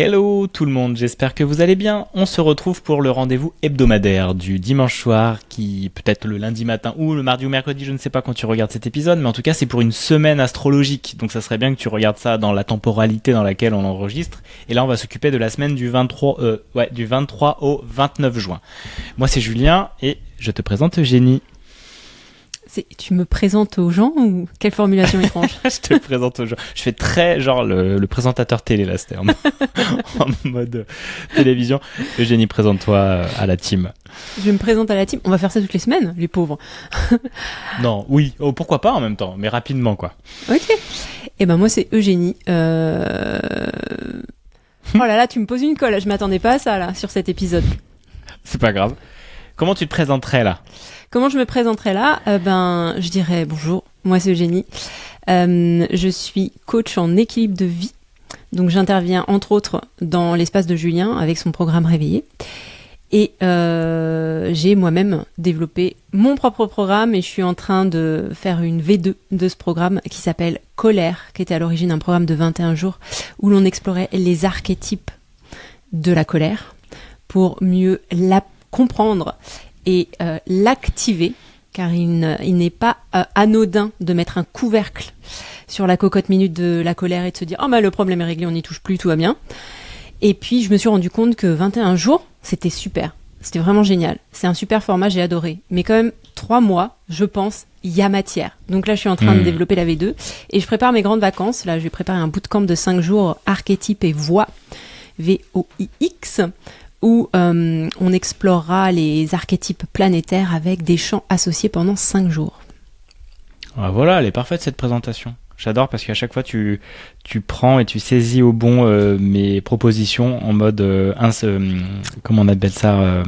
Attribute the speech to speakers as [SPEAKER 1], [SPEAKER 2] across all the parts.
[SPEAKER 1] Hello tout le monde, j'espère que vous allez bien. On se retrouve pour le rendez-vous hebdomadaire du dimanche soir, qui peut-être le lundi matin ou le mardi ou mercredi, je ne sais pas quand tu regardes cet épisode, mais en tout cas c'est pour une semaine astrologique. Donc ça serait bien que tu regardes ça dans la temporalité dans laquelle on enregistre. Et là on va s'occuper de la semaine du 23 au 29 juin. Moi c'est Julien et je te présente Eugénie.
[SPEAKER 2] Tu me présentes aux gens ou quelle formulation étrange?
[SPEAKER 1] Je te présente aux gens. Je fais très genre le présentateur télé là, c'était en mode télévision. Eugénie, présente-toi à la team.
[SPEAKER 2] Je me présente à la team. On va faire ça toutes les semaines, les pauvres.
[SPEAKER 1] Non, oui, pourquoi pas en même temps, mais rapidement quoi.
[SPEAKER 2] Ok. Et ben moi c'est Eugénie. Oh là là, tu me poses une colle. Je m'attendais pas à ça là sur cet épisode.
[SPEAKER 1] C'est pas grave. Comment tu te présenterais là?
[SPEAKER 2] Comment je me présenterais là? Je dirais bonjour, moi c'est Eugénie. Je suis coach en équilibre de vie. Donc j'interviens entre autres dans l'espace de Julien avec son programme Réveillé. Et j'ai moi-même développé mon propre programme et je suis en train de faire une V2 de ce programme qui s'appelle Colère, qui était à l'origine un programme de 21 jours où l'on explorait les archétypes de la colère pour mieux la comprendre et l'activer, car il n'est pas anodin de mettre un couvercle sur la cocotte minute de la colère et de se dire « Oh bah le problème est réglé, on n'y touche plus, tout va bien ». Et puis je me suis rendu compte que 21 jours, c'était super, c'était vraiment génial. C'est un super format, j'ai adoré. Mais quand même, 3 mois, je pense, il y a matière. Donc là, je suis en train de développer la V2 et je prépare mes grandes vacances. Là, je vais préparer un bootcamp de 5 jours, archétype et voix, VOIX, où on explorera les archétypes planétaires avec des chants associés pendant 5 jours.
[SPEAKER 1] Ah, voilà, elle est parfaite cette présentation. J'adore parce qu'à chaque fois tu prends et tu saisis au bon mes propositions en mode comment on appelle ça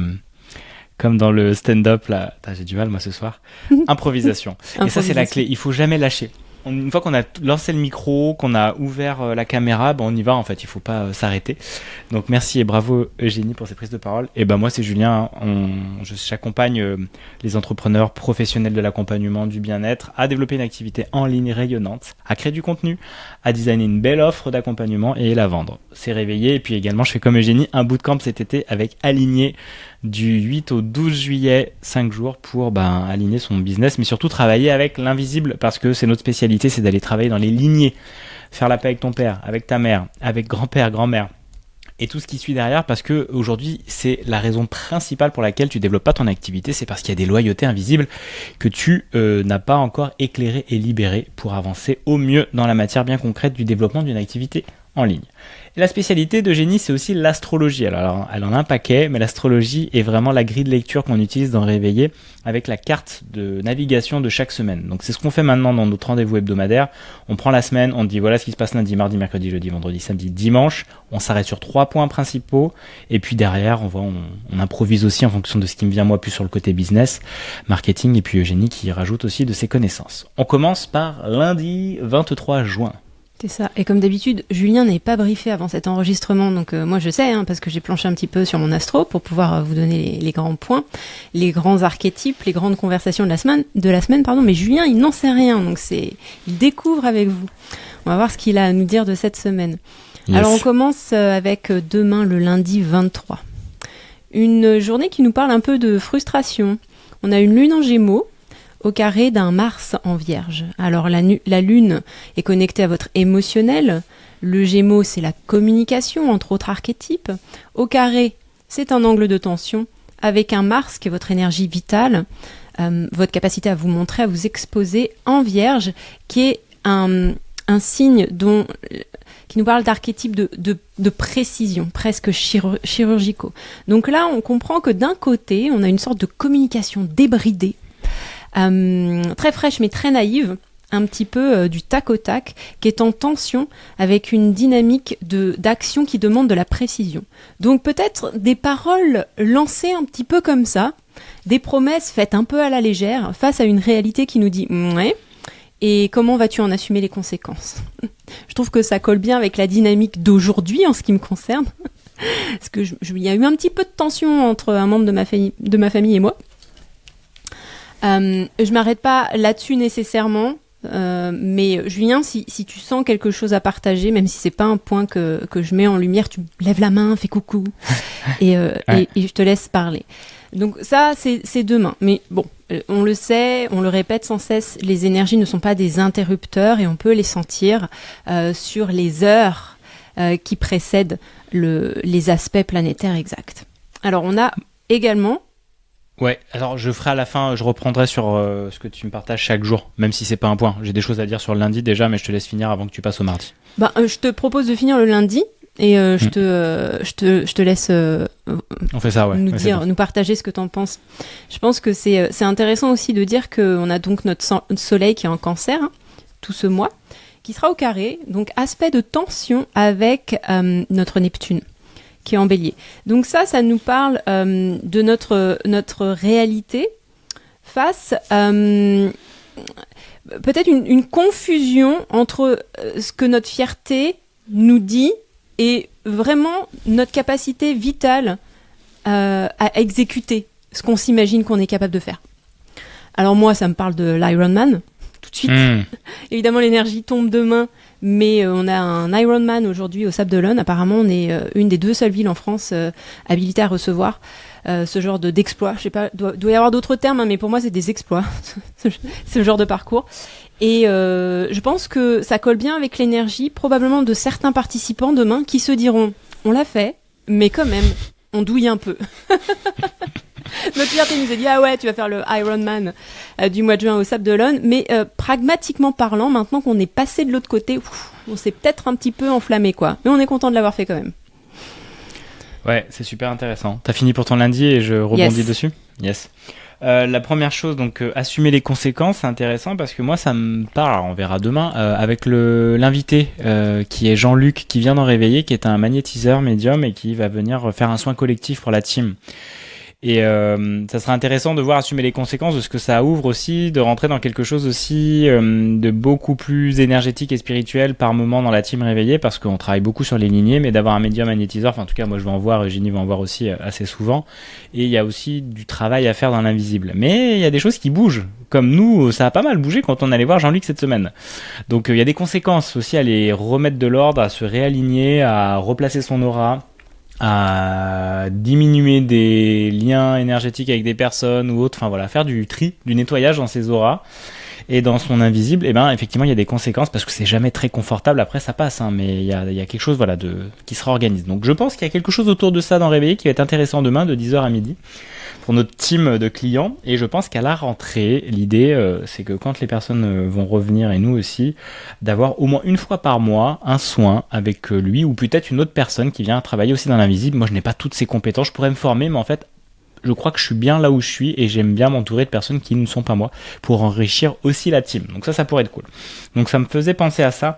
[SPEAKER 1] comme dans le stand-up là. J'ai du mal moi ce soir. Improvisation. Et ça c'est la clé, il faut jamais lâcher. Une fois qu'on a lancé le micro, qu'on a ouvert la caméra, on y va en fait, il faut pas s'arrêter. Donc merci et bravo Eugénie pour ces prises de parole. Et moi c'est Julien, j'accompagne les entrepreneurs professionnels de l'accompagnement du bien-être à développer une activité en ligne rayonnante, à créer du contenu, à designer une belle offre d'accompagnement et la vendre. C'est réveillé et puis également je fais comme Eugénie un bootcamp cet été avec Aligné du 8 au 12 juillet, 5 jours pour aligner son business, mais surtout travailler avec l'invisible parce que c'est notre spécialité, c'est d'aller travailler dans les lignées, faire la paix avec ton père, avec ta mère, avec grand-père, grand-mère et tout ce qui suit derrière parce que aujourd'hui c'est la raison principale pour laquelle tu développes pas ton activité, c'est parce qu'il y a des loyautés invisibles que tu n'as pas encore éclairées et libérées pour avancer au mieux dans la matière bien concrète du développement d'une activité en ligne. Et la spécialité d'Eugénie, c'est aussi l'astrologie. Alors, elle en a un paquet, mais l'astrologie est vraiment la grille de lecture qu'on utilise dans Réveillé avec la carte de navigation de chaque semaine. Donc, c'est ce qu'on fait maintenant dans notre rendez-vous hebdomadaire. On prend la semaine, on dit voilà ce qui se passe lundi, mardi, mercredi, jeudi, vendredi, samedi, dimanche. On s'arrête sur 3 points principaux. Et puis derrière, on improvise aussi en fonction de ce qui me vient moi plus sur le côté business, marketing. Et puis Eugénie qui rajoute aussi de ses connaissances. On commence par lundi 23 juin.
[SPEAKER 2] C'est ça. Et comme d'habitude, Julien n'est pas briefé avant cet enregistrement. Donc moi je sais, parce que j'ai planché un petit peu sur mon astro pour pouvoir vous donner les grands points, les grands archétypes, les grandes conversations de la semaine. Mais Julien, il n'en sait rien. Donc il découvre avec vous. On va voir ce qu'il a à nous dire de cette semaine. Yes. Alors on commence avec demain, le lundi 23. Une journée qui nous parle un peu de frustration. On a une lune en Gémeaux au carré d'un Mars en Vierge. Alors la Lune est connectée à votre émotionnel, le Gémeaux c'est la communication, entre autres archétypes. Au carré, c'est un angle de tension, avec un Mars qui est votre énergie vitale, votre capacité à vous montrer, à vous exposer en Vierge, qui est un signe qui nous parle d'archétypes de précision, presque chirurgicaux. Donc là, on comprend que d'un côté, on a une sorte de communication débridée, très fraîche mais très naïve, un petit peu du tac au tac, qui est en tension avec une dynamique d'action qui demande de la précision. Donc peut-être des paroles lancées un petit peu comme ça, des promesses faites un peu à la légère face à une réalité qui nous dit « ouais ». Et comment vas-tu en assumer les conséquences? Je trouve que ça colle bien avec la dynamique d'aujourd'hui en ce qui me concerne. Parce que il y a eu un petit peu de tension entre un membre de ma famille et moi. Je m'arrête pas là-dessus nécessairement. Mais Julien, si tu sens quelque chose à partager, même si c'est pas un point que je mets en lumière, tu lèves la main, fais coucou, et je te laisse parler. Donc ça, c'est demain. Mais bon, on le sait, on le répète sans cesse, les énergies ne sont pas des interrupteurs et on peut les sentir sur les heures qui précèdent les aspects planétaires exacts. Alors on a également...
[SPEAKER 1] Ouais, alors je ferai à la fin, je reprendrai sur ce que tu me partages chaque jour, même si c'est pas un point. J'ai des choses à dire sur le lundi déjà, mais je te laisse finir avant que tu passes au mardi.
[SPEAKER 2] Je te propose de finir le lundi et je te laisse
[SPEAKER 1] on fait ça, ouais.
[SPEAKER 2] nous partager ce que tu en penses. Je pense que c'est intéressant aussi de dire qu'on a donc notre soleil qui est en Cancer, tout ce mois, qui sera au carré, donc aspect de tension avec notre Neptune, qui est en Bélier. Donc ça nous parle de notre réalité face peut-être une confusion entre ce que notre fierté nous dit et vraiment notre capacité vitale à exécuter ce qu'on s'imagine qu'on est capable de faire. Alors moi, ça me parle de l'Ironman, tout de suite. Évidemment, l'énergie tombe demain, mais on a un Ironman aujourd'hui au Sable d'Olonne. Apparemment, on est une des 2 seules villes en France habilitées à recevoir ce genre d'exploit. Je sais pas, doit y avoir d'autres termes, hein, mais pour moi, c'est des exploits, ce genre de parcours. Et je pense que ça colle bien avec l'énergie, probablement de certains participants demain qui se diront « on l'a fait, mais quand même, on douille un peu ». Notre fierté nous a dit « ah ouais, tu vas faire le Ironman du mois de juin au Sable d'Olonne ». Mais pragmatiquement parlant, maintenant qu'on est passé de l'autre côté, on s'est peut-être un petit peu enflammé, quoi. Mais on est content de l'avoir fait quand même.
[SPEAKER 1] Ouais, c'est super intéressant. T'as fini pour ton lundi et je rebondis dessus ? Yes. La première chose, donc assumer les conséquences, c'est intéressant parce que moi ça me parle, on verra demain, avec l'invité qui est Jean-Luc, qui vient d'en réveiller, qui est un magnétiseur médium et qui va venir faire un soin collectif pour la team. Et ça serait intéressant de voir assumer les conséquences de ce que ça ouvre aussi, de rentrer dans quelque chose aussi de beaucoup plus énergétique et spirituel par moment dans la team réveillée, parce qu'on travaille beaucoup sur les lignées, mais d'avoir un médium magnétiseur, enfin en tout cas moi je vais en voir, Eugénie va en voir aussi assez souvent, et il y a aussi du travail à faire dans l'invisible. Mais il y a des choses qui bougent, comme nous, ça a pas mal bougé quand on allait voir Jean-Luc cette semaine. Donc il y a des conséquences aussi à les remettre de l'ordre, à se réaligner, à replacer son aura, à diminuer des liens énergétiques avec des personnes ou autres, enfin voilà, faire du tri, du nettoyage dans ses auras et dans son invisible. Et ben effectivement il y a des conséquences parce que c'est jamais très confortable, après ça passe, hein, mais il y a quelque chose voilà qui se réorganise. Donc je pense qu'il y a quelque chose autour de ça dans Réveillé qui va être intéressant demain de 10h à midi pour notre team de clients, et je pense qu'à la rentrée, l'idée c'est que quand les personnes vont revenir, et nous aussi, d'avoir au moins une fois par mois un soin avec lui ou peut-être une autre personne qui vient travailler aussi dans l'invisible. Moi je n'ai pas toutes ces compétences, je pourrais me former, mais en fait je crois que je suis bien là où je suis et j'aime bien m'entourer de personnes qui ne sont pas moi pour enrichir aussi la team. Donc ça pourrait être cool. Donc ça me faisait penser à ça.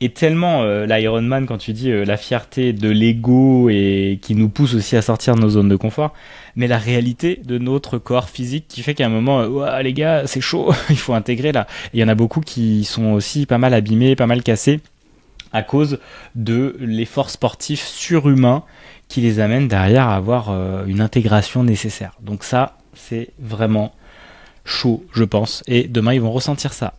[SPEAKER 1] Et tellement l'Ironman, quand tu dis la fierté de l'ego et qui nous pousse aussi à sortir de nos zones de confort, mais la réalité de notre corps physique qui fait qu'à un moment, ouah, les gars, c'est chaud, il faut intégrer là. Et il y en a beaucoup qui sont aussi pas mal abîmés, pas mal cassés à cause de l'effort sportif surhumain qui les amène derrière à avoir une intégration nécessaire. Donc ça, c'est vraiment chaud, je pense. Et demain, ils vont ressentir ça.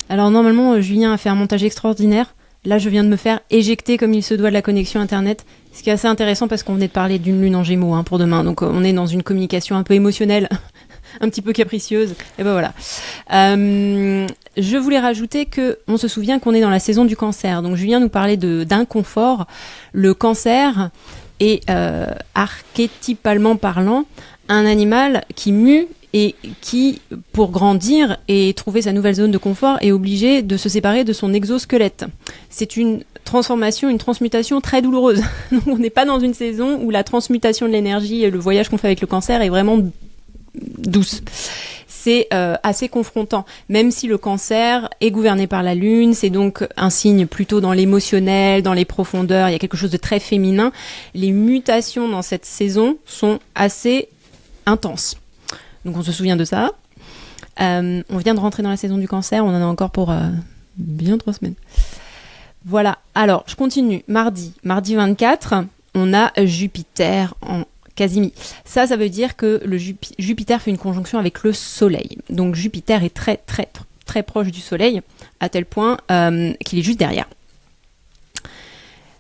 [SPEAKER 2] Alors normalement, Julien a fait un montage extraordinaire. Là, je viens de me faire éjecter comme il se doit de la connexion Internet. Ce qui est assez intéressant parce qu'on venait de parler d'une lune en Gémeaux pour demain. Donc on est dans une communication un peu émotionnelle, un petit peu capricieuse. Et ben voilà. Je voulais rajouter qu'on se souvient qu'on est dans la saison du cancer. Donc Julien nous parlait d'inconfort. Le cancer est archétypalement parlant un animal qui mue et qui, pour grandir et trouver sa nouvelle zone de confort, est obligé de se séparer de son exosquelette. C'est une transformation, une transmutation très douloureuse. Donc on n'est pas dans une saison où la transmutation de l'énergie et le voyage qu'on fait avec le cancer est vraiment douce. C'est assez confrontant, même si le cancer est gouverné par la lune, c'est donc un signe plutôt dans l'émotionnel, dans les profondeurs, il y a quelque chose de très féminin. Les mutations dans cette saison sont assez intenses. Donc on se souvient de ça. On vient de rentrer dans la saison du cancer, on en a encore pour bien 3 semaines. Voilà, alors je continue. Mardi 24, on a Jupiter en Casimir. Ça veut dire que le Jupiter fait une conjonction avec le Soleil. Donc Jupiter est très très proche du Soleil, à tel point qu'il est juste derrière.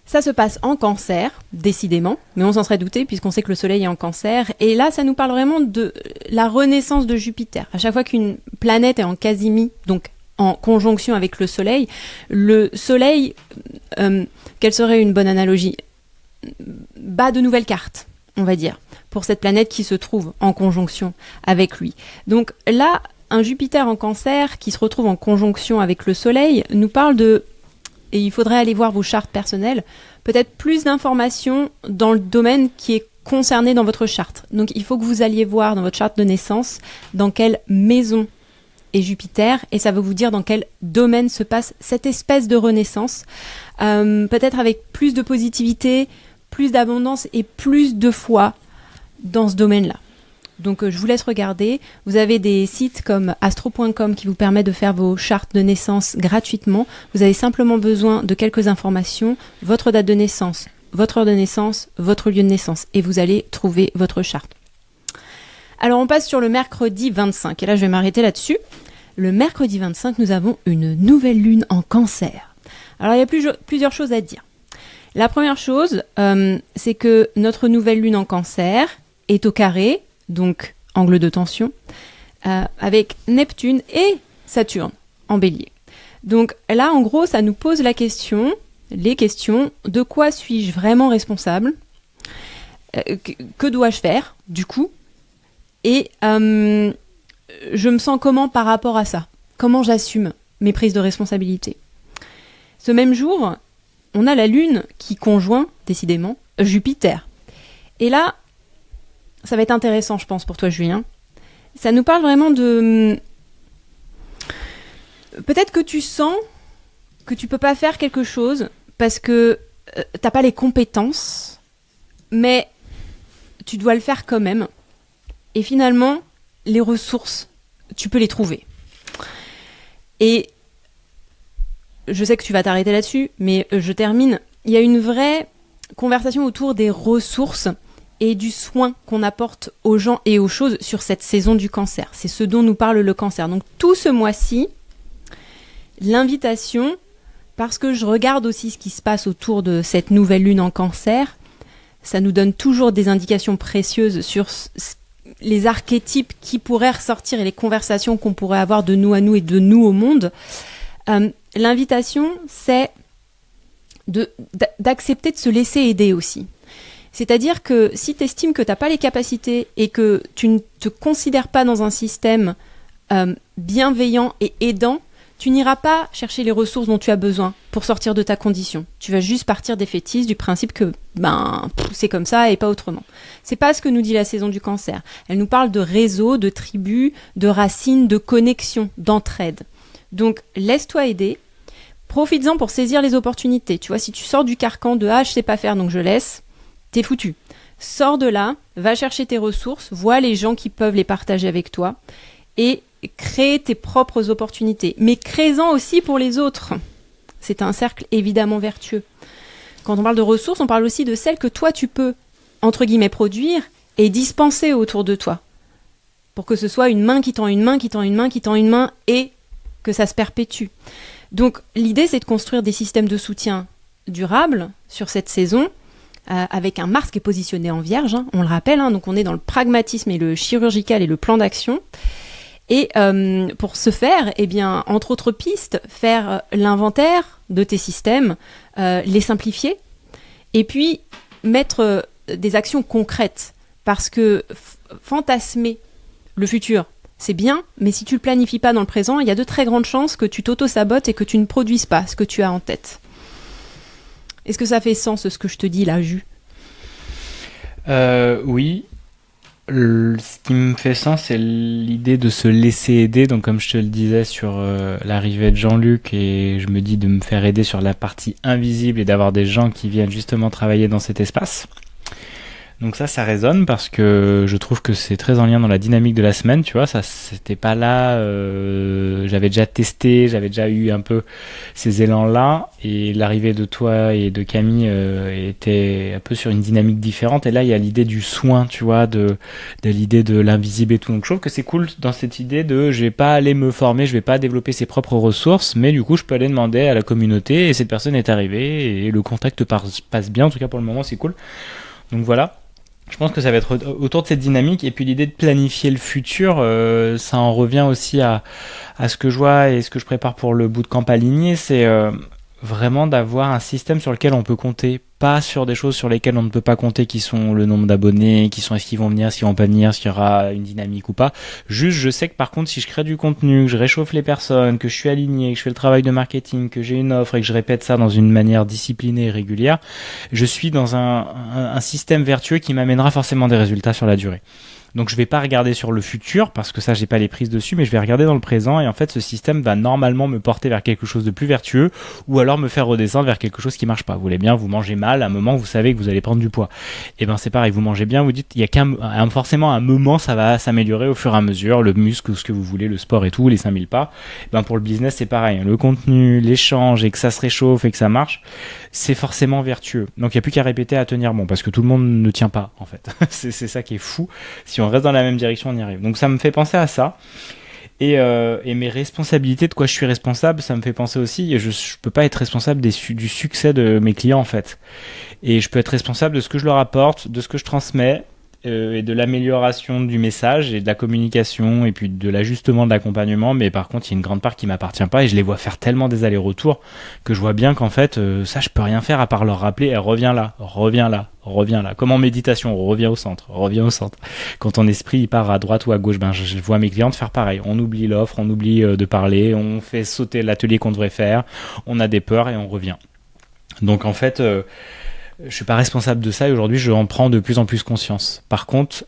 [SPEAKER 2] Ça se passe en Cancer, décidément, mais on s'en serait douté puisqu'on sait que le Soleil est en Cancer. Et là, ça nous parle vraiment de la renaissance de Jupiter. À chaque fois qu'une planète est en quasimie, donc en conjonction avec le Soleil, quelle serait une bonne analogie ? Bat de nouvelles cartes, on va dire, pour cette planète qui se trouve en conjonction avec lui. Donc là, un Jupiter en Cancer qui se retrouve en conjonction avec le Soleil nous parle de... Et il faudrait aller voir vos chartes personnelles, peut-être plus d'informations dans le domaine qui est concerné dans votre charte. Donc il faut que vous alliez voir dans votre charte de naissance dans quelle maison est Jupiter, et ça va vous dire dans quel domaine se passe cette espèce de renaissance, peut-être avec plus de positivité, plus d'abondance et plus de foi dans ce domaine-là. Donc je vous laisse regarder. Vous avez des sites comme astro.com qui vous permettent de faire vos chartes de naissance gratuitement. Vous avez simplement besoin de quelques informations, votre date de naissance, votre heure de naissance, votre lieu de naissance, et vous allez trouver votre charte. Alors on passe sur le mercredi 25, et là je vais m'arrêter là-dessus. Le mercredi 25, nous avons une nouvelle lune en Cancer. Alors il y a plusieurs choses à dire. La première chose, c'est que notre nouvelle lune en Cancer est au carré, donc angle de tension, avec Neptune et Saturne en Bélier. Donc là, en gros, ça nous pose les questions, de quoi suis-je vraiment responsable ? Que dois-je faire, du coup ? Et je me sens comment par rapport à ça ? Comment j'assume mes prises de responsabilité ? Ce même jour, on a la Lune qui conjoint, décidément, Jupiter. Et là, ça va être intéressant, je pense, pour toi, Julien. Ça nous parle vraiment de... Peut-être que tu sens que tu peux pas faire quelque chose parce que t'as pas les compétences, mais tu dois le faire quand même. Et finalement, les ressources, tu peux les trouver. Et je sais que tu vas t'arrêter là-dessus, mais je termine. Il y a une vraie conversation autour des ressources et du soin qu'on apporte aux gens et aux choses sur cette saison du Cancer. C'est ce dont nous parle le Cancer. Donc tout ce mois-ci, l'invitation, parce que je regarde aussi ce qui se passe autour de cette nouvelle lune en Cancer, ça nous donne toujours des indications précieuses sur les archétypes qui pourraient ressortir et les conversations qu'on pourrait avoir de nous à nous et de nous au monde. L'invitation, c'est d'accepter de se laisser aider aussi. C'est-à-dire que si tu estimes que tu n'as pas les capacités et que tu ne te considères pas dans un système bienveillant et aidant, tu n'iras pas chercher les ressources dont tu as besoin pour sortir de ta condition. Tu vas juste partir défaitiste du principe que c'est comme ça et pas autrement. C'est pas ce que nous dit la saison du Cancer. Elle nous parle de réseau, de tribus, de racines, de connexion, d'entraide. Donc laisse-toi aider, profites-en pour saisir les opportunités. Tu vois, si tu sors du carcan de je sais pas faire donc je laisse, t'es foutu. Sors de là, va chercher tes ressources, vois les gens qui peuvent les partager avec toi et crée tes propres opportunités. Mais crée-en aussi pour les autres. C'est un cercle évidemment vertueux. Quand on parle de ressources, on parle aussi de celles que toi tu peux, entre guillemets, produire et dispenser autour de toi. Pour que ce soit une main qui tend une main, qui tend une main, qui tend une main et que ça se perpétue. Donc l'idée c'est de construire des systèmes de soutien durables sur cette saison, avec un Mars qui est positionné en Vierge, on le rappelle, donc on est dans le pragmatisme et le chirurgical et le plan d'action. Et pour ce faire, entre autres pistes, faire l'inventaire de tes systèmes, les simplifier, et puis mettre des actions concrètes. Parce que fantasmer le futur, c'est bien, mais si tu le planifies pas dans le présent, il y a de très grandes chances que tu t'auto-sabotes et que tu ne produises pas ce que tu as en tête. Est-ce que ça fait sens, ce que je te dis là, Jus ?
[SPEAKER 1] Oui. Ce qui me fait sens, c'est l'idée de se laisser aider. Donc, comme je te le disais sur l'arrivée de Jean-Luc, et je me dis de me faire aider sur la partie invisible et d'avoir des gens qui viennent justement travailler dans cet espace. Donc ça résonne parce que je trouve que c'est très en lien dans la dynamique de la semaine, tu vois, ça c'était pas là, j'avais déjà testé, j'avais déjà eu un peu ces élans-là, et l'arrivée de toi et de Camille était un peu sur une dynamique différente, et là il y a l'idée du soin, tu vois, de l'idée de l'invisible et tout, donc je trouve que c'est cool dans cette idée de je vais pas aller me former, je vais pas développer ses propres ressources, mais du coup je peux aller demander à la communauté, et cette personne est arrivée, et le contact passe bien, en tout cas pour le moment c'est cool. Donc voilà. Je pense que ça va être autour de cette dynamique, et puis l'idée de planifier le futur, ça en revient aussi à ce que je vois et ce que je prépare pour le bootcamp aligné, c'est vraiment d'avoir un système sur lequel on peut compter, pas sur des choses sur lesquelles on ne peut pas compter, qui sont le nombre d'abonnés, qui sont est-ce qu'ils vont venir, est-ce qu'ils vont pas venir, est-ce qu'il y aura une dynamique ou pas. Juste, je sais que par contre, si je crée du contenu, que je réchauffe les personnes, que je suis aligné, que je fais le travail de marketing, que j'ai une offre et que je répète ça dans une manière disciplinée et régulière, je suis dans un système vertueux qui m'amènera forcément des résultats sur la durée. Donc je vais pas regarder sur le futur parce que ça j'ai pas les prises dessus, mais je vais regarder dans le présent, et en fait ce système va normalement me porter vers quelque chose de plus vertueux, ou alors me faire redescendre vers quelque chose qui marche pas. Vous voulez bien, vous mangez mal, à un moment vous savez que vous allez prendre du poids. Et ben c'est pareil, vous mangez bien, vous dites il y a forcément un moment ça va s'améliorer au fur et à mesure, le muscle, ce que vous voulez, le sport et tout, les 5000 pas. Et ben pour le business c'est pareil, le contenu, l'échange, et que ça se réchauffe et que ça marche, c'est forcément vertueux. Donc il n'y a plus qu'à répéter, à tenir bon, parce que tout le monde ne tient pas en fait. c'est ça qui est fou. Si on reste dans la même direction, on y arrive. Donc ça me fait penser à ça. Et mes responsabilités, de quoi je suis responsable, ça me fait penser aussi, je peux pas être responsable du succès de mes clients en fait. Et je peux être responsable de ce que je leur apporte, de ce que je transmets, et de l'amélioration du message et de la communication, et puis de l'ajustement de l'accompagnement, mais par contre il y a une grande part qui m'appartient pas, et je les vois faire tellement des allers-retours que je vois bien qu'en fait ça je peux rien faire à part leur rappeler reviens là, reviens là, reviens là, comme en méditation, reviens au centre, quand ton esprit il part à droite ou à gauche, ben je vois mes clientes faire pareil, on oublie l'offre, on oublie de parler, on fait sauter l'atelier qu'on devrait faire, on a des peurs et on revient. Donc en fait je suis pas responsable de ça, et aujourd'hui je en prends de plus en plus conscience. Par contre,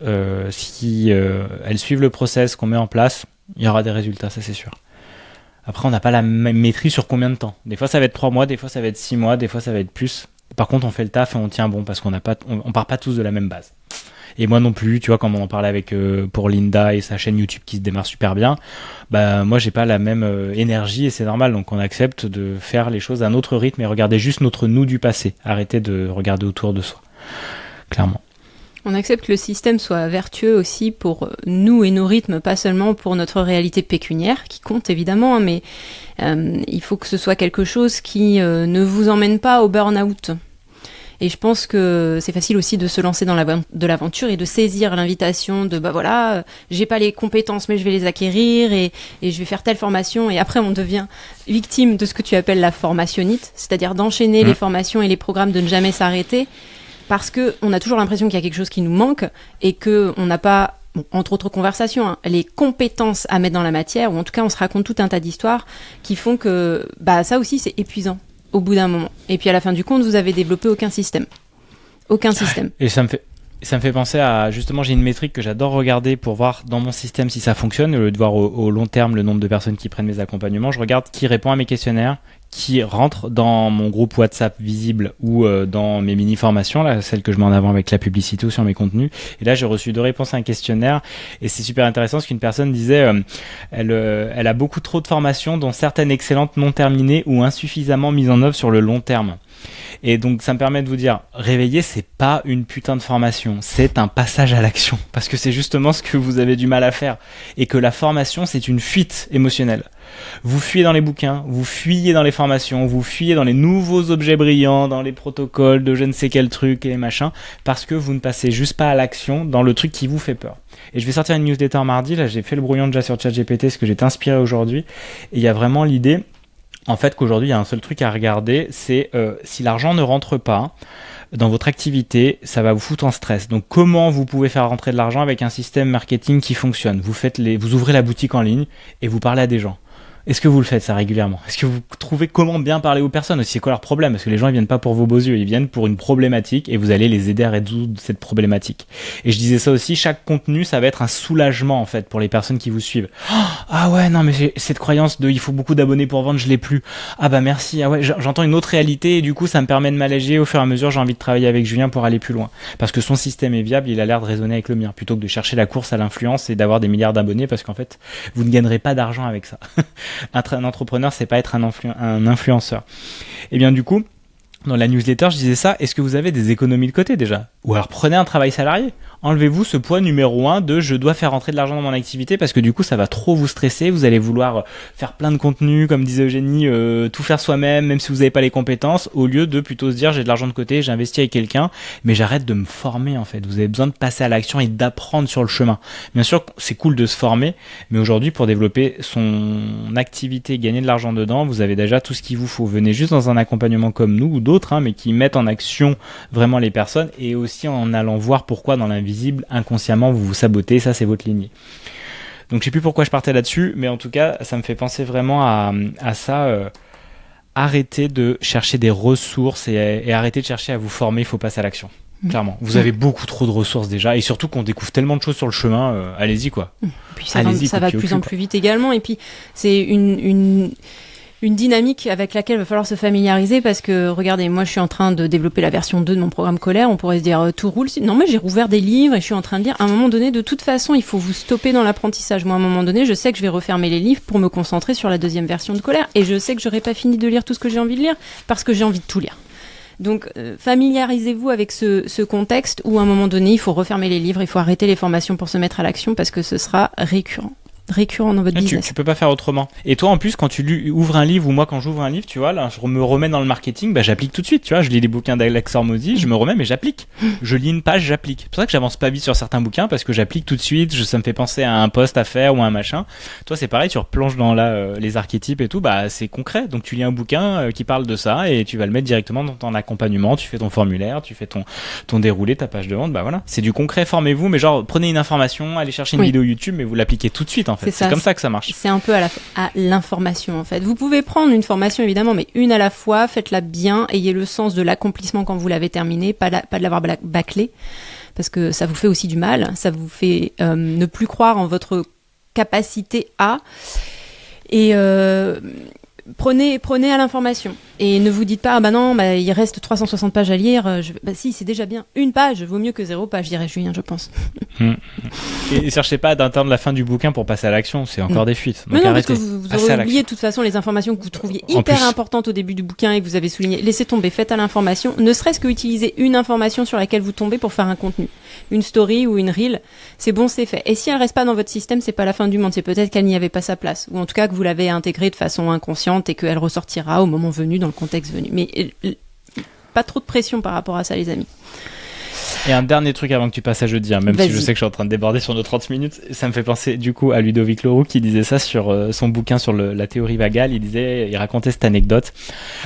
[SPEAKER 1] si elles suivent le process qu'on met en place, il y aura des résultats, ça c'est sûr. Après, on n'a pas la même maîtrise sur combien de temps. Des fois ça va être 3 mois, des fois ça va être 6 mois, des fois ça va être plus. Par contre, on fait le taf et on tient bon, parce qu'on part pas tous de la même base. Et moi non plus, tu vois, comme on en parlait avec pour Linda et sa chaîne YouTube qui se démarre super bien, bah moi j'ai pas la même énergie, et c'est normal, donc on accepte de faire les choses à un autre rythme et regarder juste notre nous du passé, arrêter de regarder autour de soi, clairement.
[SPEAKER 2] On accepte que le système soit vertueux aussi pour nous et nos rythmes, pas seulement pour notre réalité pécuniaire, qui compte évidemment, mais il faut que ce soit quelque chose qui ne vous emmène pas au burn-out. Et je pense que c'est facile aussi de se lancer dans de l'aventure et de saisir l'invitation de bah voilà, j'ai pas les compétences mais je vais les acquérir, et je vais faire telle formation, et après on devient victime de ce que tu appelles la formationnite, c'est-à-dire d'enchaîner les formations et les programmes, de ne jamais s'arrêter, parce que on a toujours l'impression qu'il y a quelque chose qui nous manque et que on n'a pas, bon, entre autres conversations, les compétences à mettre dans la matière, ou en tout cas on se raconte tout un tas d'histoires qui font que bah ça aussi c'est épuisant au bout d'un moment. Et puis à la fin du compte, vous avez développé aucun système. Aucun système.
[SPEAKER 1] Et ça me fait penser à, justement, j'ai une métrique que j'adore regarder pour voir dans mon système si ça fonctionne, au lieu de voir au long terme le nombre de personnes qui prennent mes accompagnements. Je regarde qui répond à mes questionnaires, qui rentre dans mon groupe WhatsApp visible, ou dans mes mini-formations, là, celles que je mets en avant avec la publicité ou sur mes contenus. Et là, j'ai reçu 2 réponses à un questionnaire, et c'est super intéressant parce qu'une personne disait elle a beaucoup trop de formations, dont certaines excellentes non terminées ou insuffisamment mises en œuvre sur le long terme. Et donc ça me permet de vous dire, réveiller, c'est pas une putain de formation, c'est un passage à l'action, parce que c'est justement ce que vous avez du mal à faire, et que la formation c'est une fuite émotionnelle. Vous fuyez dans les bouquins, vous fuyez dans les formations, vous fuyez dans les nouveaux objets brillants, dans les protocoles de je ne sais quel truc et les machins, parce que vous ne passez juste pas à l'action dans le truc qui vous fait peur. Et je vais sortir une newsletter mardi, là j'ai fait le brouillon déjà sur ChatGPT, ce que j'ai inspiré aujourd'hui, et il y a vraiment l'idée, en fait, qu'aujourd'hui il y a un seul truc à regarder, c'est si l'argent ne rentre pas dans votre activité, ça va vous foutre en stress. Donc comment vous pouvez faire rentrer de l'argent avec un système marketing qui fonctionne ? Vous ouvrez la boutique en ligne et vous parlez à des gens. Est-ce que vous le faites ça régulièrement? Est-ce que vous trouvez comment bien parler aux personnes aussi? C'est quoi leur problème? Parce que les gens ils viennent pas pour vos beaux yeux, ils viennent pour une problématique et vous allez les aider à résoudre cette problématique. Et je disais ça aussi, chaque contenu ça va être un soulagement en fait pour les personnes qui vous suivent. Oh, ah ouais non mais j'ai cette croyance de il faut beaucoup d'abonnés pour vendre, je l'ai plus. Ah bah merci, ah ouais j'entends une autre réalité et du coup ça me permet de m'alléger au fur et à mesure j'ai envie de travailler avec Julien pour aller plus loin. Parce que son système est viable, il a l'air de résonner avec le mien plutôt que de chercher la course à l'influence et d'avoir des milliards d'abonnés parce qu'en fait vous ne gagnerez pas d'argent avec ça. Un entrepreneur, c'est pas être un influenceur. Et bien du coup, dans la newsletter, je disais ça, est-ce que vous avez des économies de côté déjà? Ou alors prenez un travail salarié. Enlevez-vous ce poids numéro 1 de je dois faire rentrer de l'argent dans mon activité parce que du coup ça va trop vous stresser, vous allez vouloir faire plein de contenu, comme disait Eugénie, tout faire soi-même, même si vous n'avez pas les compétences, au lieu de plutôt se dire j'ai de l'argent de côté, j'investis avec quelqu'un, mais j'arrête de me former en fait. Vous avez besoin de passer à l'action et d'apprendre sur le chemin. Bien sûr, c'est cool de se former, mais aujourd'hui pour développer son activité, gagner de l'argent dedans, vous avez déjà tout ce qu'il vous faut. Venez juste dans un accompagnement comme nous ou d'autres, mais qui mettent en action vraiment les personnes et aussi en allant voir pourquoi dans l'invisible inconsciemment vous vous sabotez, ça c'est votre lignée. Donc je sais plus pourquoi je partais là-dessus, mais en tout cas ça me fait penser vraiment à ça. Arrêtez de chercher des ressources et arrêtez de chercher à vous former, il faut passer à l'action. Clairement, vous avez beaucoup trop de ressources déjà et surtout qu'on découvre tellement de choses sur le chemin, allez-y quoi.
[SPEAKER 2] Et puis ça va de plus en plus vite également et puis c'est une dynamique avec laquelle il va falloir se familiariser parce que, regardez, moi je suis en train de développer la version 2 de mon programme Colère, on pourrait se dire tout roule. Non mais j'ai rouvert des livres et je suis en train de lire. À un moment donné, de toute façon, il faut vous stopper dans l'apprentissage. Moi, à un moment donné, je sais que je vais refermer les livres pour me concentrer sur la deuxième version de Colère et je sais que j'aurai pas fini de lire tout ce que j'ai envie de lire parce que j'ai envie de tout lire. Donc, familiarisez-vous avec ce contexte où, à un moment donné, il faut refermer les livres, il faut arrêter les formations pour se mettre à l'action parce que ce sera récurrent dans votre business.
[SPEAKER 1] Tu peux pas faire autrement. Et toi, en plus, quand tu ouvres un livre, ou moi, quand j'ouvre un livre, tu vois, là, je me remets dans le marketing, bah, j'applique tout de suite, tu vois, je lis les bouquins d'Alex Hormozy, je me remets, mais j'applique. Je lis une page, j'applique. C'est pour ça que j'avance pas vite sur certains bouquins, parce que j'applique tout de suite, ça me fait penser à un post à faire ou à un machin. Toi, c'est pareil, tu replonges dans les archétypes et tout, bah, c'est concret. Donc, tu lis un bouquin qui parle de ça, et tu vas le mettre directement dans ton accompagnement, tu fais ton formulaire, tu fais ton déroulé, ta page de vente, bah voilà. C'est du concret, formez-vous, mais genre, prenez une information, allez chercher une vidéo YouTube, mais vous l'appliquez tout de suite, en fait. C'est comme ça que ça marche.
[SPEAKER 2] C'est un peu à l'information en fait. Vous pouvez prendre une formation évidemment, mais une à la fois, faites-la bien, ayez le sens de l'accomplissement quand vous l'avez terminée, pas de l'avoir bâclé, parce que ça vous fait aussi du mal, ça vous fait ne plus croire en votre capacité à... Et prenez à l'information et ne vous dites pas il reste 360 pages à lire, si c'est déjà bien une page, vaut mieux que 0 page, dirait Julien, je pense.
[SPEAKER 1] Et cherchez pas d'atteindre la fin du bouquin pour passer à l'action, c'est encore des fuites. Donc
[SPEAKER 2] mais non,
[SPEAKER 1] arrêtez.
[SPEAKER 2] parce que vous aurez oublié de toute façon les informations que vous trouviez hyper importantes au début du bouquin et que vous avez souligné. Laissez tomber, faites à l'information, ne serait-ce que utiliser une information sur laquelle vous tombez pour faire un contenu, une story ou une reel, c'est bon, c'est fait. Et si elle reste pas dans votre système, c'est pas la fin du monde, c'est peut-être qu'elle n'y avait pas sa place, ou en tout cas que vous l'avez intégrée de façon inconsciente et qu'elle ressortira au moment venu, dans le contexte venu. Mais pas trop de pression par rapport à ça, les amis.
[SPEAKER 1] Et un dernier truc avant que tu passes à jeudi, même si je sais que je suis en train de déborder sur nos 30 minutes, ça me fait penser du coup à Ludovic Leroux qui disait ça sur son bouquin sur la théorie vagale. Il racontait cette anecdote.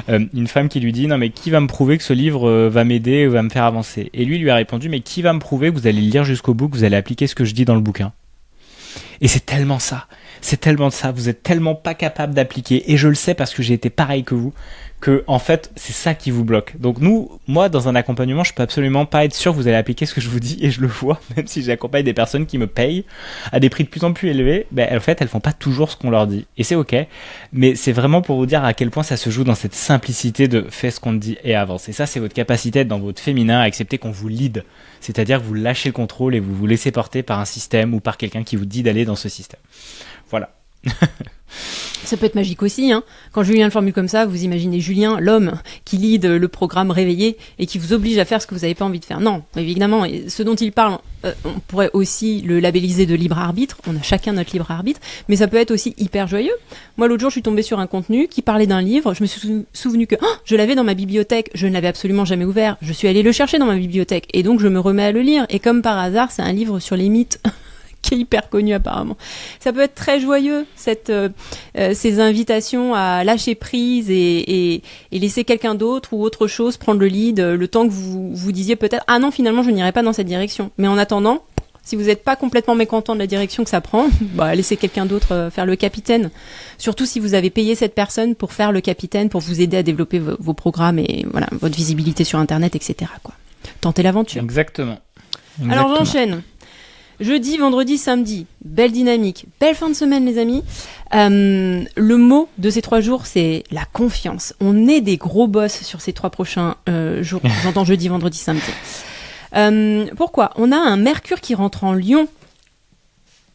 [SPEAKER 1] Une femme qui lui dit « Non mais qui va me prouver que ce livre va m'aider ou va me faire avancer ?» Et lui a répondu « Mais qui va me prouver que vous allez le lire jusqu'au bout, que vous allez appliquer ce que je dis dans le bouquin ?» Et c'est tellement ça. C'est tellement ça. Vous êtes tellement pas capable d'appliquer. Et je le sais parce que j'ai été pareil que vous. Que en fait c'est ça qui vous bloque. Donc moi dans un accompagnement je peux absolument pas être sûr que vous allez appliquer ce que je vous dis et je le vois, même si j'accompagne des personnes qui me payent à des prix de plus en plus élevés, en fait elles font pas toujours ce qu'on leur dit et c'est ok, mais c'est vraiment pour vous dire à quel point ça se joue dans cette simplicité de fais ce qu'on te dit et avance. Et ça c'est votre capacité dans votre féminin à accepter qu'on vous lead, c'est-à-dire que vous lâchez le contrôle et vous vous laissez porter par un système ou par quelqu'un qui vous dit d'aller dans ce système. Voilà.
[SPEAKER 2] Ça peut être magique aussi, Quand Julien le formule comme ça, vous imaginez Julien, l'homme qui lead le programme Réveillé et qui vous oblige à faire ce que vous n'avez pas envie de faire. Non, évidemment, ce dont il parle, on pourrait aussi le labelliser de libre arbitre. On a chacun notre libre arbitre, mais ça peut être aussi hyper joyeux. Moi, l'autre jour, je suis tombée sur un contenu qui parlait d'un livre. Je me suis souvenu que je l'avais dans ma bibliothèque. Je ne l'avais absolument jamais ouvert. Je suis allée le chercher dans ma bibliothèque et donc je me remets à le lire. Et comme par hasard, c'est un livre sur les mythes. Qui est hyper connu apparemment. Ça peut être très joyeux, ces invitations à lâcher prise et laisser quelqu'un d'autre ou autre chose prendre le lead, le temps que vous disiez peut-être « Ah non, finalement, je n'irai pas dans cette direction. » Mais en attendant, Si vous n'êtes pas complètement mécontent de la direction que ça prend, laissez quelqu'un d'autre faire le capitaine. Surtout si vous avez payé cette personne pour faire le capitaine, pour vous aider à développer vos programmes et voilà, votre visibilité sur Internet, etc. quoi. Tentez l'aventure.
[SPEAKER 1] Exactement.
[SPEAKER 2] Alors j'enchaîne. Jeudi, vendredi, samedi, belle dynamique, belle fin de semaine les amis. Le mot de ces 3 jours, c'est la confiance. On est des gros boss sur ces 3 prochains jours. J'entends jeudi, vendredi, samedi. Pourquoi ? On a un Mercure qui rentre en Lion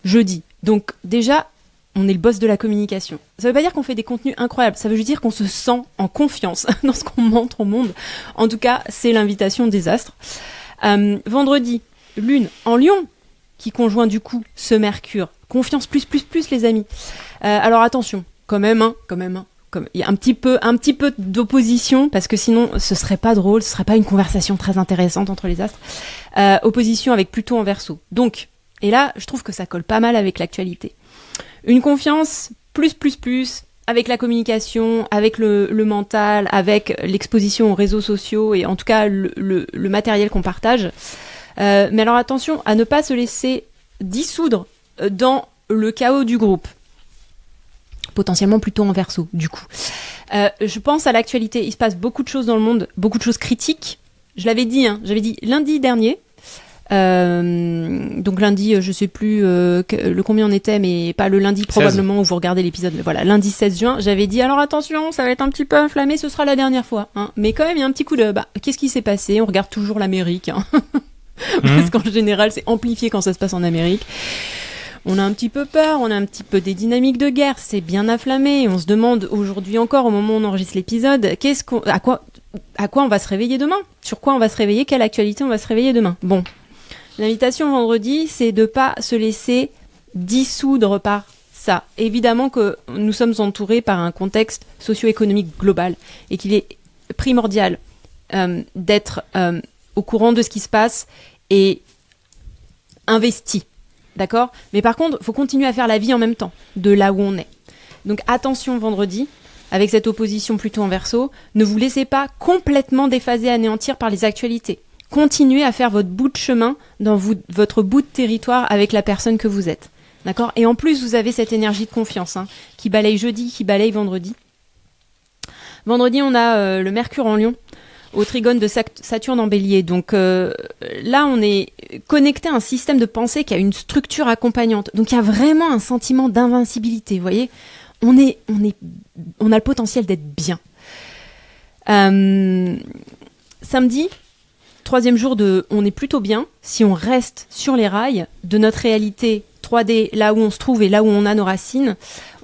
[SPEAKER 2] jeudi. Donc déjà, on est le boss de la communication. Ça veut pas dire qu'on fait des contenus incroyables. Ça veut juste dire qu'on se sent en confiance dans ce qu'on montre au monde. En tout cas, c'est l'invitation des astres. Vendredi, Lune en Lion, qui conjoint du coup ce Mercure. Confiance plus les amis. Alors attention, quand même, il y a un petit peu d'opposition parce que sinon ce serait pas drôle, ce serait pas une conversation très intéressante entre les astres. Opposition avec Pluton en Verseau. Donc, et là, je trouve que ça colle pas mal avec l'actualité. Une confiance plus avec la communication, avec le mental, avec l'exposition aux réseaux sociaux et en tout cas le matériel qu'on partage. Mais alors attention à ne pas se laisser dissoudre dans le chaos du groupe. Potentiellement plutôt en Verseau, du coup. Je pense à l'actualité. Il se passe beaucoup de choses dans le monde, beaucoup de choses critiques. Je l'avais dit, j'avais dit lundi dernier. Donc lundi, je sais plus le combien on était, mais pas le lundi probablement 16. Où vous regardez l'épisode. Mais voilà, lundi 16 juin, j'avais dit alors attention, ça va être un petit peu inflammé, ce sera la dernière fois. Mais quand même, il y a un petit coup de qu'est-ce qui s'est passé ? On regarde toujours l'Amérique. Parce qu'en général, c'est amplifié quand ça se passe en Amérique. On a un petit peu peur, on a un petit peu des dynamiques de guerre, c'est bien inflammé. On se demande aujourd'hui encore, au moment où on enregistre l'épisode, à quoi on va se réveiller demain ? Sur quoi on va se réveiller ? Quelle actualité on va se réveiller demain ? Bon, l'invitation vendredi, c'est de pas se laisser dissoudre par ça. Évidemment que nous sommes entourés par un contexte socio-économique global et qu'il est primordial d'être au courant de ce qui se passe et investi. D'accord ? Mais par contre, il faut continuer à faire la vie en même temps, de là où on est. Donc attention vendredi, avec cette opposition Pluton en Verseau, ne vous laissez pas complètement déphaser, anéantir par les actualités. Continuez à faire votre bout de chemin dans votre bout de territoire avec la personne que vous êtes. D'accord ? Et en plus, vous avez cette énergie de confiance qui balaye jeudi, qui balaye vendredi. Vendredi, on a le Mercure en Lion, au trigone de Saturne en Bélier. Donc là, on est connecté à un système de pensée qui a une structure accompagnante. Donc il y a vraiment un sentiment d'invincibilité, vous voyez ? On a le potentiel d'être bien. Samedi, 3e jour on est plutôt bien si on reste sur les rails de notre réalité 3D, là où on se trouve et là où on a nos racines.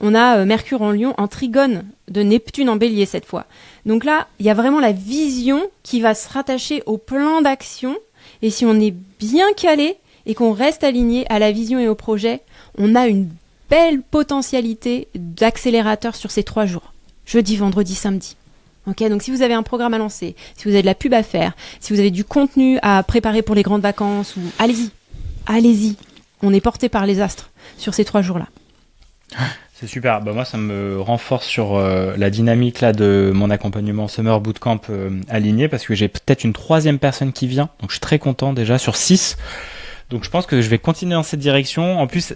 [SPEAKER 2] On a Mercure en Lion en trigone de Neptune en Bélier cette fois. Donc là, il y a vraiment la vision qui va se rattacher au plan d'action. Et si on est bien calé et qu'on reste aligné à la vision et au projet, on a une belle potentialité d'accélérateur sur ces 3 jours. Jeudi, vendredi, samedi. Ok, donc si vous avez un programme à lancer, si vous avez de la pub à faire, si vous avez du contenu à préparer pour les grandes vacances, ou allez-y. On est porté par les astres sur ces 3 jours-là.
[SPEAKER 1] C'est super. Moi, ça me renforce sur la dynamique là de mon accompagnement Summer Bootcamp aligné parce que j'ai peut-être une 3e personne qui vient. Donc, je suis très content déjà sur 6. Donc je pense que je vais continuer dans cette direction. En plus,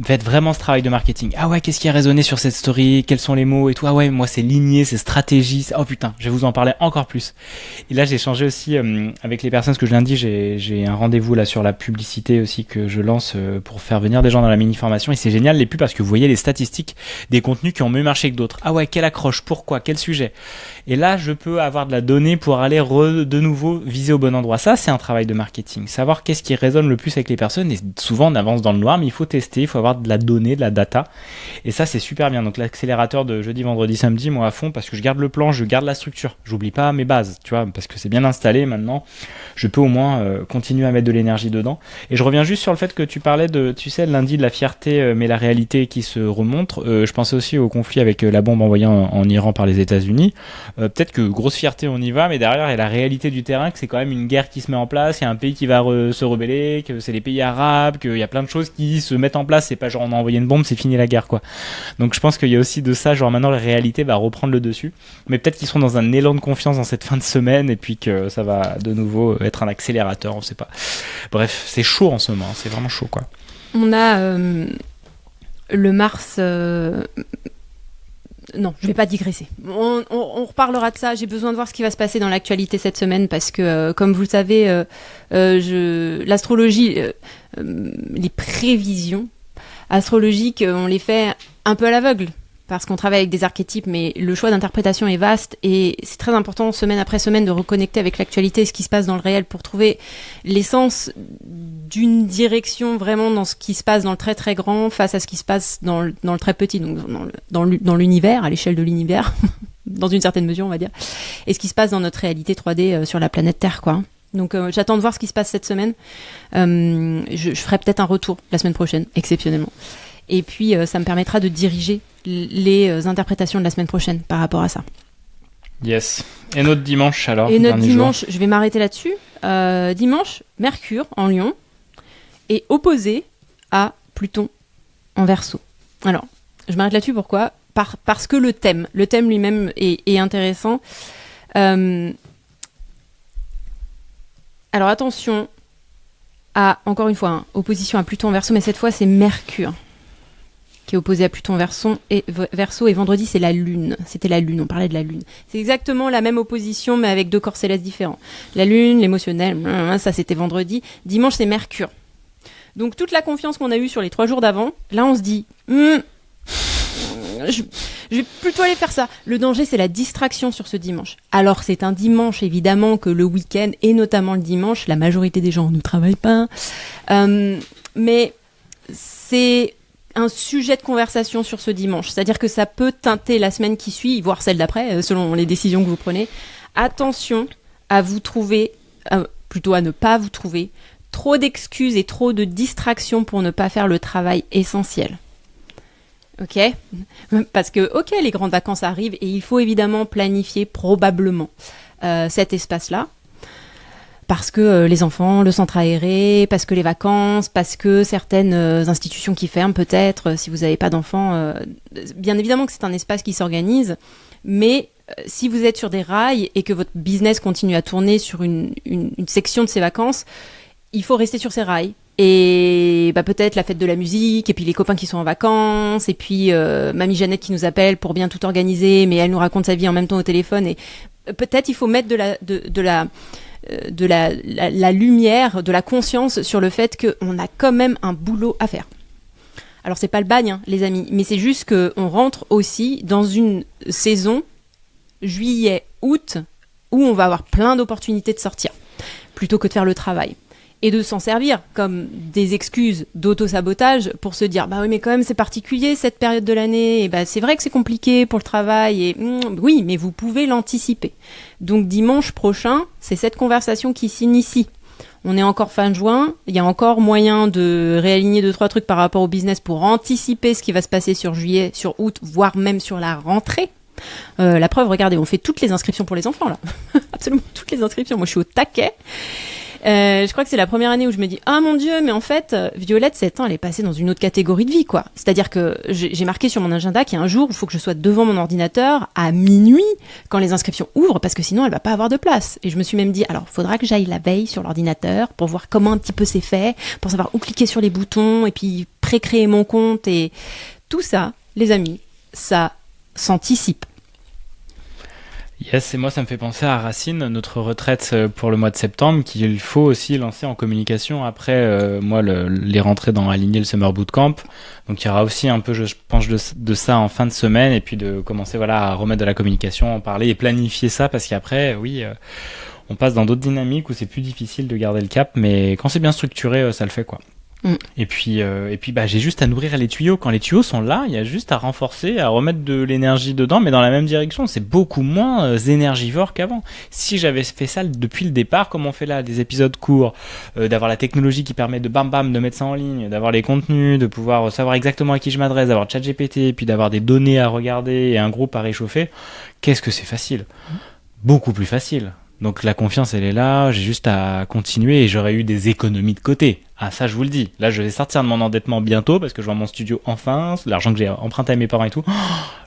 [SPEAKER 1] faites vraiment ce travail de marketing. Ah ouais, qu'est-ce qui a résonné sur cette story ? Quels sont les mots et tout ? Ah ouais, moi c'est ligné, c'est stratégie. Oh putain, je vais vous en parler encore plus. Et là, j'ai échangé aussi avec les personnes, ce que je lundi, j'ai un rendez-vous là sur la publicité aussi que je lance pour faire venir des gens dans la mini-formation. Et c'est génial les pubs parce que vous voyez les statistiques des contenus qui ont mieux marché que d'autres. Ah ouais, quelle accroche, pourquoi, quel sujet ? Et là, je peux avoir de la donnée pour aller de nouveau viser au bon endroit. Ça, c'est un travail de marketing. Savoir qu'est-ce qui résonne le plus avec les personnes. Et souvent, on avance dans le noir, mais il faut tester, il faut avoir de la donnée, de la data. Et ça, c'est super bien. Donc, l'accélérateur de jeudi, vendredi, samedi, moi à fond, parce que je garde le plan, je garde la structure. J'oublie pas mes bases, tu vois, parce que c'est bien installé maintenant. Je peux au moins continuer à mettre de l'énergie dedans. Et je reviens juste sur le fait que tu parlais de, tu sais, lundi, de la fierté, mais la réalité qui se remonte. Je pensais aussi au conflit avec la bombe envoyée en Iran par les États-Unis. Peut-être que grosse fierté on y va, mais derrière il y a la réalité du terrain, que c'est quand même une guerre qui se met en place, il y a un pays qui va se rebeller, que c'est les pays arabes, qu'il y a plein de choses qui se mettent en place. C'est pas genre on a envoyé une bombe, c'est fini la guerre, quoi. Donc je pense qu'il y a aussi de ça, genre maintenant la réalité va reprendre le dessus. Mais peut-être qu'ils seront dans un élan de confiance dans cette fin de semaine et puis que ça va de nouveau être un accélérateur, on sait pas. Bref, c'est chaud en ce moment, c'est vraiment chaud, quoi.
[SPEAKER 2] On a le Mars... Non, je vais pas digresser. On reparlera de ça. J'ai besoin de voir ce qui va se passer dans l'actualité cette semaine parce que, comme vous le savez, l'astrologie, les prévisions astrologiques, on les fait un peu à l'aveugle parce qu'on travaille avec des archétypes, mais le choix d'interprétation est vaste et c'est très important semaine après semaine de reconnecter avec l'actualité et ce qui se passe dans le réel pour trouver l'essence d'une direction vraiment dans ce qui se passe dans le très très grand face à ce qui se passe dans le très petit, donc dans l'univers, à l'échelle de l'univers, dans une certaine mesure on va dire, et ce qui se passe dans notre réalité 3D sur la planète Terre, quoi. Donc j'attends de voir ce qui se passe cette semaine. Je ferai peut-être un retour la semaine prochaine, exceptionnellement. Et puis, ça me permettra de diriger les interprétations de la semaine prochaine par rapport à ça.
[SPEAKER 1] Yes. Et notre dimanche, alors?
[SPEAKER 2] Et notre dimanche, je vais m'arrêter là-dessus. Dimanche, Mercure en Lion est opposé à Pluton en Verseau. Alors, je m'arrête là-dessus, pourquoi? Parce que le thème lui-même est intéressant. Alors, attention à, encore une fois, opposition à Pluton en Verseau, mais cette fois, c'est Mercure qui est opposé à Pluton Verseau et vendredi c'est la Lune. C'était la Lune, on parlait de la Lune. C'est exactement la même opposition mais avec deux corps célestes différents. La Lune, l'émotionnel, ça c'était vendredi. Dimanche c'est Mercure. Donc toute la confiance qu'on a eue sur les 3 jours d'avant, là on se dit je vais plutôt aller faire ça. Le danger c'est la distraction sur ce dimanche. Alors c'est un dimanche évidemment que le week-end et notamment le dimanche, la majorité des gens ne travaillent pas. Mais c'est un sujet de conversation sur ce dimanche. C'est-à-dire que ça peut teinter la semaine qui suit, voire celle d'après, selon les décisions que vous prenez. Attention à vous trouver, plutôt à ne pas vous trouver, trop d'excuses et trop de distractions pour ne pas faire le travail essentiel. Ok ? Parce que, ok, les grandes vacances arrivent et il faut évidemment planifier probablement cet espace-là. Parce que les enfants, le centre aéré, parce que les vacances, parce que certaines institutions qui ferment peut-être, si vous n'avez pas d'enfants. Bien évidemment que c'est un espace qui s'organise, mais si vous êtes sur des rails et que votre business continue à tourner sur une section de ces vacances, il faut rester sur ces rails. Et peut-être la fête de la musique, et puis les copains qui sont en vacances, et puis Mamie Jeannette qui nous appelle pour bien tout organiser, mais elle nous raconte sa vie en même temps au téléphone. Et peut-être il faut mettre de la lumière, de la conscience sur le fait qu'on a quand même un boulot à faire. Alors c'est pas le bagne, hein, les amis, mais c'est juste qu'on rentre aussi dans une saison juillet-août où on va avoir plein d'opportunités de sortir, plutôt que de faire le travail. Et de s'en servir comme des excuses d'auto-sabotage pour se dire bah oui mais quand même c'est particulier cette période de l'année et c'est vrai que c'est compliqué pour le travail et oui mais vous pouvez l'anticiper. Donc dimanche prochain c'est cette conversation qui s'initie. On est encore fin juin, il y a encore moyen de réaligner 2-3 trucs par rapport au business pour anticiper ce qui va se passer sur juillet, sur août, voire même sur la rentrée. La preuve, regardez, on fait toutes les inscriptions pour les enfants là. Absolument toutes les inscriptions, moi je suis au taquet. Je crois que c'est la première année où je me dis ah mon Dieu mais en fait Violette 7 ans elle est passée dans une autre catégorie de vie quoi. C'est-à-dire que j'ai marqué sur mon agenda qu'il y a un jour où il faut que je sois devant mon ordinateur à minuit quand les inscriptions ouvrent parce que sinon elle va pas avoir de place. Et je me suis même dit alors faudra que j'aille la veille sur l'ordinateur pour voir comment un petit peu c'est fait, pour savoir où cliquer sur les boutons et puis pré-créer mon compte et tout ça les amis ça s'anticipe.
[SPEAKER 1] Yes, et moi ça me fait penser à Racine, notre retraite pour le mois de septembre, qu'il faut aussi lancer en communication après moi les rentrées dans aligner le Summer Bootcamp. Donc il y aura aussi un peu, je pense, de ça en fin de semaine et puis de commencer à remettre de la communication, en parler et planifier ça parce qu'après, oui, on passe dans d'autres dynamiques où c'est plus difficile de garder le cap, mais quand c'est bien structuré, ça le fait quoi. Et puis j'ai juste à nourrir les tuyaux. Quand les tuyaux sont là, il y a juste à renforcer, à remettre de l'énergie dedans, mais dans la même direction. C'est beaucoup moins énergivore qu'avant. Si j'avais fait ça depuis le départ, comme on fait là, des épisodes courts, d'avoir la technologie qui permet de de mettre ça en ligne, d'avoir les contenus, de pouvoir savoir exactement à qui je m'adresse, d'avoir ChatGPT, puis d'avoir des données à regarder et un groupe à réchauffer, qu'est-ce que c'est facile. Beaucoup plus facile. Donc la confiance, elle est là, j'ai juste à continuer et j'aurais eu des économies de côté. Ah, ça, je vous le dis. Là, je vais sortir de mon endettement bientôt parce que je vends mon studio enfin, l'argent que j'ai emprunté à mes parents et tout. Oh,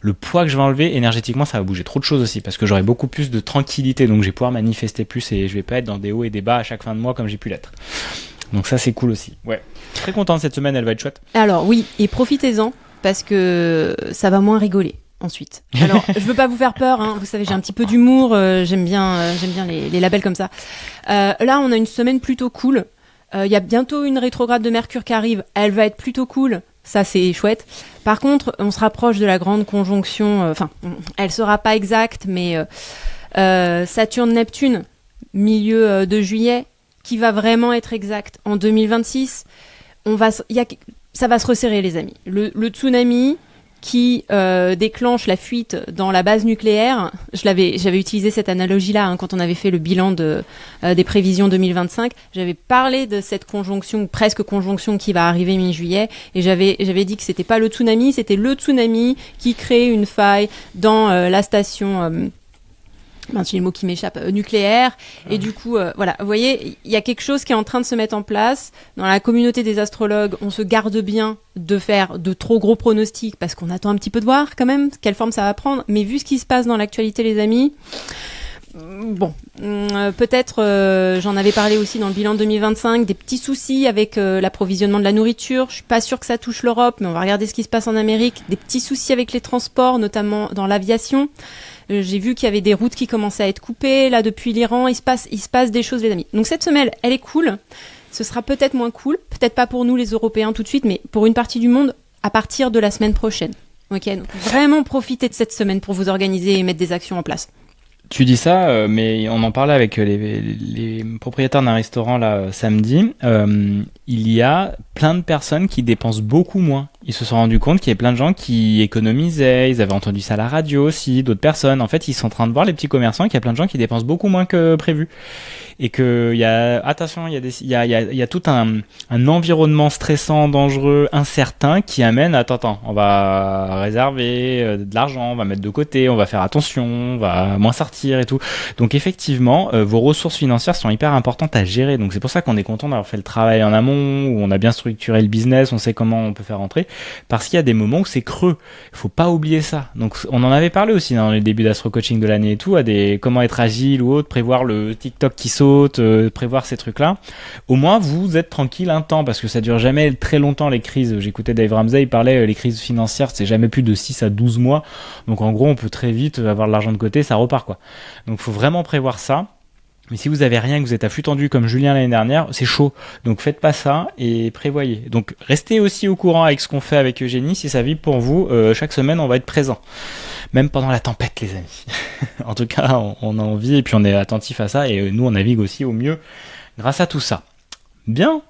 [SPEAKER 1] le poids que je vais enlever, énergétiquement, ça va bouger trop de choses aussi parce que j'aurai beaucoup plus de tranquillité. Donc, je vais pouvoir manifester plus et je vais pas être dans des hauts et des bas à chaque fin de mois comme j'ai pu l'être. Donc, ça, c'est cool aussi. Ouais. Très content de cette semaine, elle va être chouette.
[SPEAKER 2] Alors, oui, et profitez-en parce que ça va moins rigoler. Ensuite. Alors, je veux pas vous faire peur, hein. Vous savez, j'ai un petit peu d'humour, j'aime bien les labels comme ça. Là, on a une semaine plutôt cool. Il y a bientôt une rétrograde de Mercure qui arrive, elle va être plutôt cool. Ça, c'est chouette. Par contre, on se rapproche de la grande conjonction. Enfin, elle sera pas exacte, mais Saturne-Neptune, milieu de juillet, qui va vraiment être exact en 2026. Ça va se resserrer, les amis. Le tsunami qui déclenche la fuite dans la base nucléaire. J'avais utilisé cette analogie-là hein, quand on avait fait le bilan des prévisions 2025. J'avais parlé de cette conjonction, presque conjonction qui va arriver mi-juillet, et j'avais dit que c'était pas le tsunami, c'était le tsunami qui crée une faille dans la station... j'ai le mot qui m'échappe, nucléaire. Et du coup, voilà, vous voyez, il y a quelque chose qui est en train de se mettre en place. Dans la communauté des astrologues, on se garde bien de faire de trop gros pronostics parce qu'on attend un petit peu de voir quand même quelle forme ça va prendre. Mais vu ce qui se passe dans l'actualité, les amis, bon, peut-être, j'en avais parlé aussi dans le bilan 2025, des petits soucis avec l'approvisionnement de la nourriture. Je suis pas sûre que ça touche l'Europe, mais on va regarder ce qui se passe en Amérique. Des petits soucis avec les transports, notamment dans l'aviation. J'ai vu qu'il y avait des routes qui commençaient à être coupées. Là, depuis l'Iran, il se passe des choses, les amis. Donc cette semaine, elle est cool. Ce sera peut-être moins cool. Peut-être pas pour nous, les Européens, tout de suite, mais pour une partie du monde, à partir de la semaine prochaine. Ok, donc vraiment profitez de cette semaine pour vous organiser et mettre des actions en place.
[SPEAKER 1] Tu dis ça, mais on en parlait avec les propriétaires d'un restaurant là samedi. Il y a plein de personnes qui dépensent beaucoup moins. Ils se sont rendus compte qu'il y avait plein de gens qui économisaient, ils avaient entendu ça à la radio aussi, d'autres personnes. En fait, ils sont en train de voir les petits commerçants qu'il y a plein de gens qui dépensent beaucoup moins que prévu. Et qu'il y a, attention, il y a tout un environnement stressant, dangereux, incertain qui amène, attends, on va réserver de l'argent, on va mettre de côté, on va faire attention, on va moins sortir et tout. Donc effectivement, vos ressources financières sont hyper importantes à gérer. Donc c'est pour ça qu'on est content d'avoir fait le travail en amont, où on a bien structuré le business, on sait comment on peut faire rentrer. Parce qu'il y a des moments où c'est creux. Il faut pas oublier ça. Donc on en avait parlé aussi dans les débuts d'Astro Coaching de l'année et tout, comment être agile ou autre, prévoir le TikTok qui saute, prévoir ces trucs-là. Au moins vous êtes tranquille un temps parce que ça dure jamais très longtemps les crises. J'écoutais Dave Ramsey, il parlait les crises financières, c'est jamais plus de 6 à 12 mois. Donc en gros, on peut très vite avoir de l'argent de côté, ça repart quoi. Donc faut vraiment prévoir ça. Mais si vous avez rien, que vous êtes à flux tendu comme Julien l'année dernière, c'est chaud. Donc faites pas ça et prévoyez. Donc restez aussi au courant avec ce qu'on fait avec Eugénie. Si ça vibre pour vous, chaque semaine on va être présent. Même pendant la tempête les amis. En tout cas, on a envie et puis on est attentif à ça. Et nous on navigue aussi au mieux grâce à tout ça. Bien,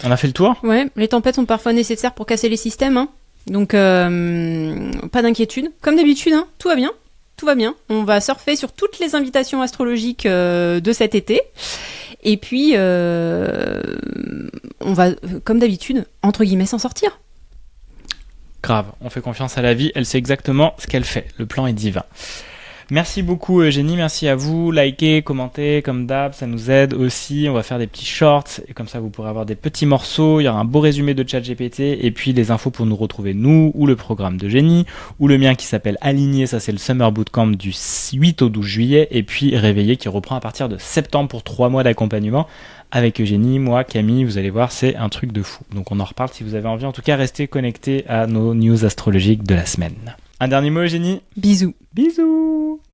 [SPEAKER 1] on a fait le tour.
[SPEAKER 2] Ouais, les tempêtes sont parfois nécessaires pour casser les systèmes. Hein. Donc pas d'inquiétude. Comme d'habitude, hein, tout va bien. Tout va bien. On va surfer sur toutes les invitations astrologiques de cet été. Et puis, on va, comme d'habitude, entre guillemets, s'en sortir.
[SPEAKER 1] Grave. On fait confiance à la vie. Elle sait exactement ce qu'elle fait. Le plan est divin. Merci beaucoup Eugénie, merci à vous, likez, commentez comme d'hab, ça nous aide aussi, on va faire des petits shorts et comme ça vous pourrez avoir des petits morceaux, il y aura un beau résumé de ChatGPT et puis les infos pour nous retrouver nous ou le programme d'Eugénie ou le mien qui s'appelle Aligné, ça c'est le Summer Bootcamp du 8 au 12 juillet et puis Réveillé qui reprend à partir de septembre pour 3 mois d'accompagnement avec Eugénie, moi, Camille, vous allez voir c'est un truc de fou. Donc on en reparle si vous avez envie, en tout cas restez connectés à nos news astrologiques de la semaine. Un dernier mot Eugénie ?
[SPEAKER 2] Bisous.
[SPEAKER 1] Bisous.